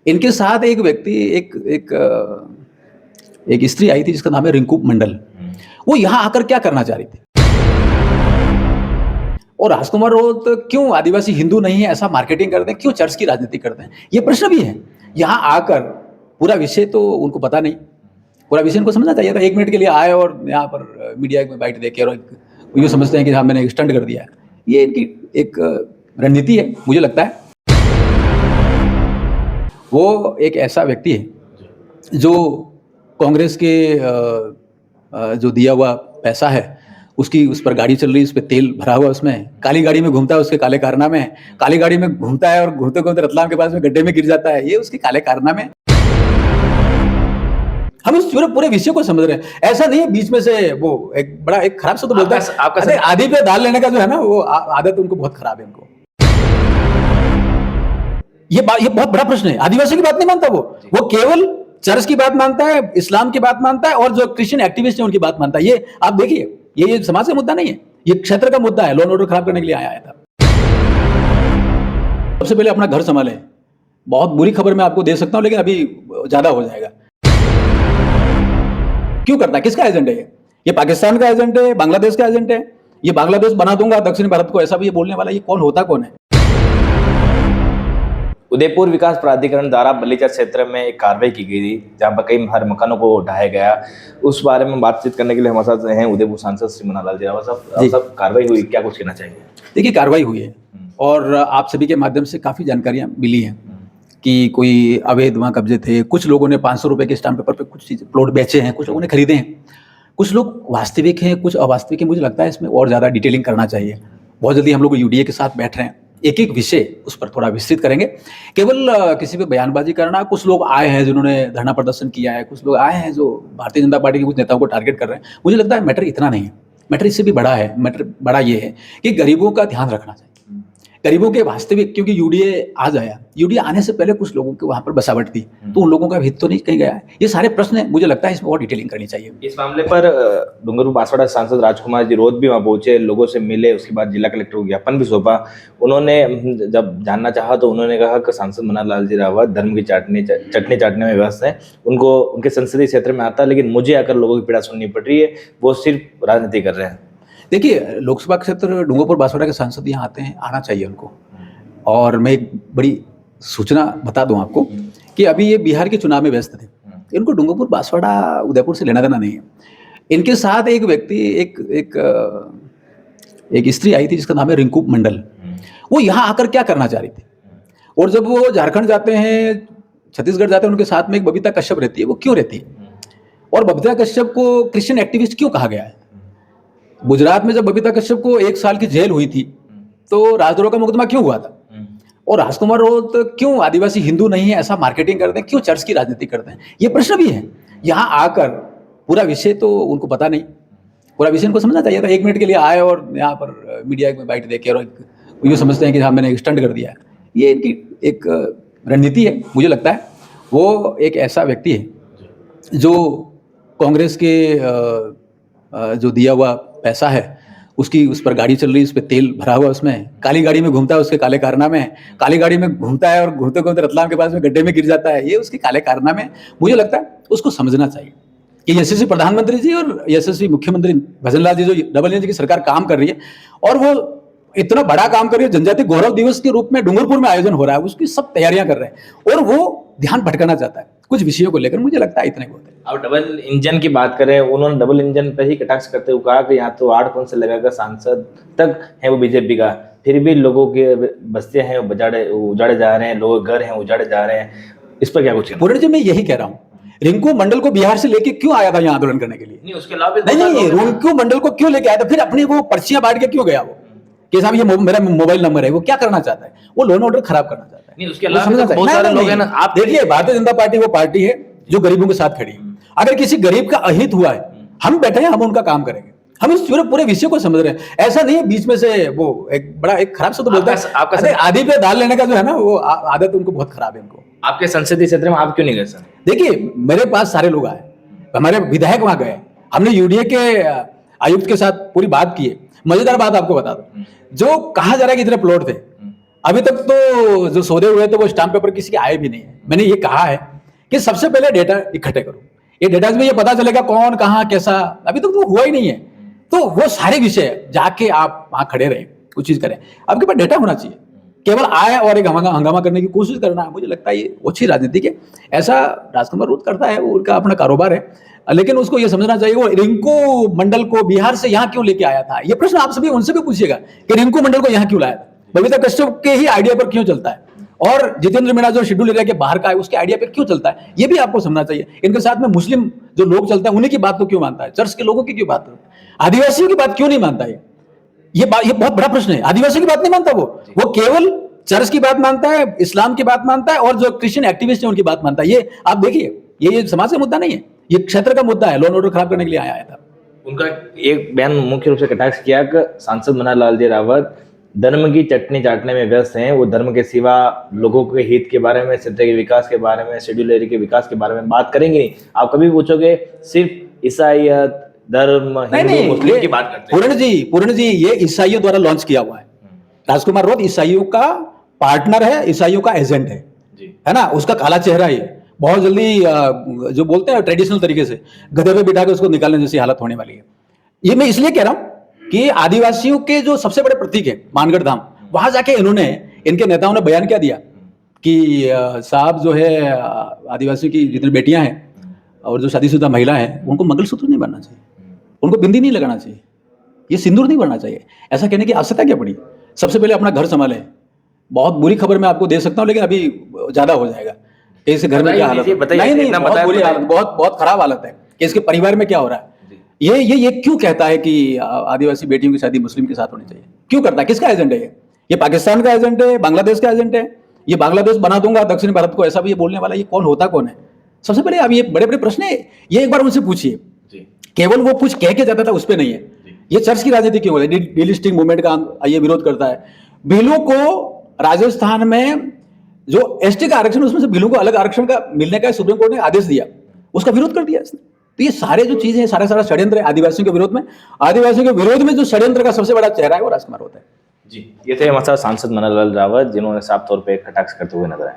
इनके साथ एक व्यक्ति एक स्त्री आई थी जिसका नाम है रिंकू मंडल। वो यहाँ आकर क्या करना चाह रही थी? और राजकुमार राउत क्यों आदिवासी हिंदू नहीं है ऐसा मार्केटिंग करते हैं, क्यों चर्च की राजनीति करते हैं, ये प्रश्न भी है। यहाँ आकर पूरा विषय तो उनको पता नहीं, पूरा विषय उनको समझना चाहिए था। 1 मिनट के लिए आए और यहाँ पर मीडिया में बाइट देके और ये समझते हैं कि हाँ मैंने एक स्टंट कर दिया है। ये इनकी एक रणनीति है मुझे लगता है। वो एक ऐसा व्यक्ति है जो कांग्रेस के जो दिया हुआ पैसा है उसकी उस पर गाड़ी चल रही है, उस पर तेल भरा हुआ, उसमें काली गाड़ी में घूमता है, उसके काले कारनामे हैं। काली गाड़ी में घूमता है और घूमते घूमते रतलाम के पास में गड्ढे में गिर जाता है, ये उसके काले कारनामे। हम इस पूरे विषय को समझ रहे हैं। ऐसा नहीं है बीच में से वो एक बड़ा एक खराब शब्द तो बोलता है आपका आदि पे दाल लेने का जो है ना वो आदत उनको बहुत खराब है। उनको ये बहुत बड़ा प्रश्न है। आदिवासी की बात नहीं मानता वो केवल चर्च की बात मानता है, इस्लाम की बात मानता है और जो क्रिश्चियन एक्टिविस्ट है उनकी बात मानता है। ये आप देखिए, ये समाज का मुद्दा नहीं है, ये क्षेत्र का मुद्दा है। लॉ एंड ऑर्डर खराब करने के लिए आया था। सबसे पहले अपना घर संभालें। बहुत बुरी खबर मैं आपको दे सकता हूं लेकिन अभी ज्यादा हो जाएगा। क्यों करता है? किसका एजेंडा है ये? पाकिस्तान का एजेंडा है, बांग्लादेश का एजेंडा है। ये बांग्लादेश बना दूंगा दक्षिण भारत को, ऐसा भी ये बोलने वाला, ये कौन होता कौन है? उदयपुर विकास प्राधिकरण द्वारा बलीचर क्षेत्र में एक कार्रवाई की गई थी जहां पर कई हर मकानों को ढाया गया। उस बारे में बातचीत करने के लिए हमारे साथ हैं उदयपुर सांसद श्री मन्नालाल जी रावत साहब। सब कार्रवाई हुई, क्या कुछ कहना चाहिए? देखिए, कार्रवाई हुई है और आप सभी के माध्यम से काफी जानकारियां मिली हैं कि कोई अवैध वहां कब्जे थे। कुछ लोगों ने 500 रुपए के स्टाम्प पेपर पे कुछ चीज प्लॉट बेचे हैं, कुछ लोगों ने खरीदे हैं, कुछ लोग वास्तविक हैं, कुछ अवास्तविक हैं। मुझे लगता है इसमें और ज्यादा डिटेलिंग करना चाहिए। बहुत जल्दी हम लोग यूडीए के साथ बैठ रहे हैं, एक एक विषय उस पर थोड़ा विस्तृत करेंगे। केवल किसी पे बयानबाजी करना, कुछ लोग आए हैं जिन्होंने धरना प्रदर्शन किया है, कुछ लोग आए हैं जो भारतीय जनता पार्टी के कुछ नेताओं को टारगेट कर रहे हैं। मुझे लगता है मैटर इतना नहीं है, मैटर इससे भी बड़ा है। मैटर बड़ा ये है कि गरीबों का ध्यान रखना चाहिए, गरीबों के वास्तविक, क्योंकि यूडीए आज आया, यूडीए आने से पहले कुछ लोगों के वहां पर बसावट थी, तो उन लोगों का हित तो नहीं कहीं गया है। ये सारे प्रश्न मुझे लगता है इसमें और डिटेलिंग करनी चाहिए। इस मामले पर डूंगरपुर बांसवाड़ा सांसद राजकुमार जी राउत भी वहां पहुंचे, लोगों से मिले, उसके बाद जिला कलेक्टर को ज्ञापन भी सौंपा। उन्होंने जब जानना चाहा तो उन्होंने कहा कि सांसद मन्नालाल जी रावत धर्म की चटनी चाटने में व्यस्त है, उनको उनके संसदीय क्षेत्र में आता है, लेकिन मुझे आकर लोगों की पीड़ा सुननी पड़ रही है, वो सिर्फ राजनीति कर रहे हैं। देखिए, लोकसभा क्षेत्र डूंगरपुर बांसवाड़ा के सांसद यहाँ आते हैं, आना चाहिए उनको। और मैं एक बड़ी सूचना बता दूं आपको कि अभी ये बिहार के चुनाव में व्यस्त थे, इनको डूंगरपुर बांसवाड़ा उदयपुर से लेना देना नहीं है। इनके साथ एक व्यक्ति एक स्त्री आई थी जिसका नाम है रिंकू मंडल। वो यहाँ आकर क्या करना चाह रही थी? और जब वो झारखंड जाते हैं, छत्तीसगढ़ जाते हैं, उनके साथ में एक बबीता कश्यप रहती है। वो क्यों रहती है और बबीता कश्यप को क्रिश्चियन एक्टिविस्ट क्यों कहा गया है? गुजरात में जब बबीता कश्यप को 1 साल की जेल हुई थी तो राजद्रोह का मुकदमा क्यों हुआ था? और राजकुमार राउत क्यों आदिवासी हिंदू नहीं है ऐसा मार्केटिंग करते हैं, क्यों चर्च की राजनीति करते हैं, ये प्रश्न भी है। यहाँ आकर पूरा विषय तो उनको पता नहीं, पूरा विषय उनको समझना चाहिए था। 1 मिनट के लिए आए और यहाँ पर मीडिया में बाइट देके और ये समझते हैं कि हाँ मैंने एक स्टंट कर दिया है। ये इनकी एक रणनीति है मुझे लगता है। वो एक ऐसा व्यक्ति है जो कांग्रेस के जो दिया हुआ पैसा है उसकी उस पर गाड़ी चल रही है, उस पर तेल भरा हुआ, उसमें काली गाड़ी में घूमता है, उसके काले कारनामे हैं। काली गाड़ी में घूमता है और घूमते घूमते रतलाम के पास में गड्ढे में गिर जाता है, ये उसके काले कारनामे हैं। मुझे लगता है उसको समझना चाहिए कि यशस्वी प्रधानमंत्री जी और यशस्वी मुख्यमंत्री भजनलाल जी जो डबल इंजन की सरकार काम कर रही है और वो इतना बड़ा काम कर रही है, जनजातीय गौरव दिवस के रूप में डूंगरपुर में आयोजन हो रहा है, उसकी सब तैयारियां कर रहे हैं और वो ध्यान भटकाना चाहता है कुछ विषयों को लेकर। मुझे लगता है इतने बहुत है। अब डबल इंजन की बात करें, उन्होंने डबल इंजन पर ही कटाक्ष करते हुए कहा कि यहाँ तो 8 कौन से लगाकर सांसद तक है वो बीजेपी का, फिर भी लोगों के बस्तियां हैं वो उजाड़े जा रहे हैं, लोगों के घर हैं उजाड़े जा रहे हैं। इस पर क्या कुछ? पूर्ण जी, मैं यही कह रहा हूँ, रिंकू मंडल को बिहार से लेके क्यों आया था यहाँ आंदोलन करने के लिए? नहीं, उसके अलावा नहीं, रिंकू मंडल को क्यों लेके आया था? फिर अपनी वो पर्चियां बांट के क्यों गया वो कि साहब ये मेरा मोबाइल नंबर है? वो क्या करना चाहता है? वो लॉ एंड ऑर्डर खराब करना चाहता है। नहीं, उसके अलावा बहुत सारे लोग हैं ना। आप देखिए, भारतीय जनता पार्टी वो पार्टी है जो गरीबों के साथ खड़ी है। अगर किसी गरीब का अहित हुआ है, हम बैठे हैं, हम उनका काम करेंगे। हम इस पूरे विषय को समझ रहे हैं। ऐसा नहीं है बीच में से वो एक बड़ा एक खराब शब्द बोलता है आपका आदि पे दाल लेने का जो है ना वो आदत उनको बहुत खराब है। उनको आपके संसदीय क्षेत्र में आप क्यों नहीं गए सर? देखिए, मेरे पास सारे लोग आए, हमारे विधायक वहां गए, हमने यूडीए के आयुक्त के साथ पूरी बात की है। मजेदार बात आपको बता दो, जो कहा जा रहा है कि इतने प्लॉट थे, अभी तक तो जो सौदे हुए थे वो स्टाम्प पेपर किसी के आए भी नहीं है। मैंने ये कहा है कि सबसे पहले डेटा इकट्ठे करो, ये डेटा में ये पता चलेगा कौन कहाँ कैसा, अभी तक तो हुआ ही नहीं है। तो वो सारे विषय जाके आप वहां खड़े रहे, कुछ चीज करें, आपके पास डेटा होना चाहिए। केवल आए और एक हंगामा करने की कोशिश करना, मुझे लगता है ये अच्छी राजनीति है। ऐसा राजकुमार रूद करता है, वो उनका अपना कारोबार है, लेकिन उसको ये समझना चाहिए वो रिंकू मंडल को बिहार से यहाँ क्यों लेके आया था। ये प्रश्न आप सभी उनसे भी पूछिएगा कि रिंकू मंडल को यहाँ क्यों लाया था, बबीता कश्यप के ही आइडिया पर क्यों चलता है, और जितेंद्र मीणा जो शेड्यूल एरिया के बाहर का है उसके आइडिया पर क्यों चलता है, ये भी आपको समझना चाहिए। इनके साथ में मुस्लिम जो लोग चलते हैं उन्हीं की बात को क्यों मानता है, चर्च के लोगों की क्यों बात करता है, आदिवासियों की बात क्यों नहीं मानता है। ये बहुत बड़ा प्रश्न है। आदिवासियों की बात नहीं मानता, वो केवल चर्च की बात मानता है, इस्लाम की बात मानता है, और जो क्रिश्चियन एक्टिविस्ट है उनकी बात मानता है। ये आप देखिए, ये समाज का मुद्दा नहीं है, ये क्षेत्र का मुद्दा है, लॉ एंड ऑर्डर खराब करने के लिए आया था। उनका एक बयान मुख्य रूप से कटाक्ष किया कि सांसद मनोहर लाल जी रावत धर्म की चटनी चाटने में व्यस्त हैं, वो धर्म के सिवा लोगों के हित के बारे में, क्षेत्र के विकास के बारे में, शेड्यूल एरिया के विकास के बारे में बात करेंगे नहीं। आप कभी पूछोगे सिर्फ ईसाईयत, धर्म, हिंदू मुस्लिम की बात करते हैं। पूर्ण जी ये ईसाइयों द्वारा लॉन्च किया हुआ है। राजकुमार रोध ईसाइयों का पार्टनर है, ईसाइयों का एजेंट है ना, उसका काला चेहरा है। बहुत जल्दी जो बोलते हैं ट्रेडिशनल तरीके से गधे पे बिठा के उसको निकालने जैसी हालत होने वाली है। ये मैं इसलिए कह रहा हूं कि आदिवासियों के जो सबसे बड़े प्रतीक है मानगढ़ धाम, वहां जाके इन्होंने, इनके नेताओं ने बयान क्या दिया कि साहब जो है आदिवासियों की जितनी बेटियां हैं और जो शादीशुदा महिला है उनको मंगलसूत्र नहीं बनना चाहिए, उनको बिंदी नहीं लगाना चाहिए, ये सिंदूर नहीं बनना चाहिए। ऐसा कहने की आवश्यकता क्या पड़ी। सबसे पहले अपना घर संभालें। बहुत बुरी खबर मैं आपको दे सकता हूं, लेकिन अभी ज्यादा हो जाएगा कि इसके घर में क्या हालत है। नहीं, बहुत बुरी हालत, बहुत खराब हालत है कि इसके परिवार में क्या हो रहा है। ये क्यों कहता है कि आदिवासी बेटियों की शादी मुस्लिम के साथ होनी चाहिए, क्यों करता है, किसका एजेंट है ये पाकिस्तान का एजेंट है, बांग्लादेश का एजेंट है, ये बांग्लादेश बना दूंगा दक्षिण भारत को, ऐसा भी ये बोलने वाला, ये कौन होता कौन है। सबसे पहले अब ये बड़े बड़े प्रश्न है, ये एक बार उनसे पूछिए। केवल वो कुछ कह के जाता था उस पर नहीं है। ये चर्च की राजनीति क्यों है, डीलिस्टिंग मूवमेंट का ये विरोध करता है। बिलों को राजस्थान में जो एसटी का आरक्षण, उसमें से बिलों को अलग आरक्षण का मिलने का सुप्रीम कोर्ट ने आदेश दिया, उसका विरोध कर दिया इसने। तो ये सारे जो चीजें हैं, सारा षड्यंत्र है आदिवासियों के विरोध में। आदिवासियों के विरोध में जो षड्यंत्र का सबसे बड़ा चेहरा है वो राजकुमार होता है। जी, ये थे हमारे साथ सांसद मनोहर लाल रावत, जिन्होंने साफ तौर पे कटाक्ष करते हुए नजर आए।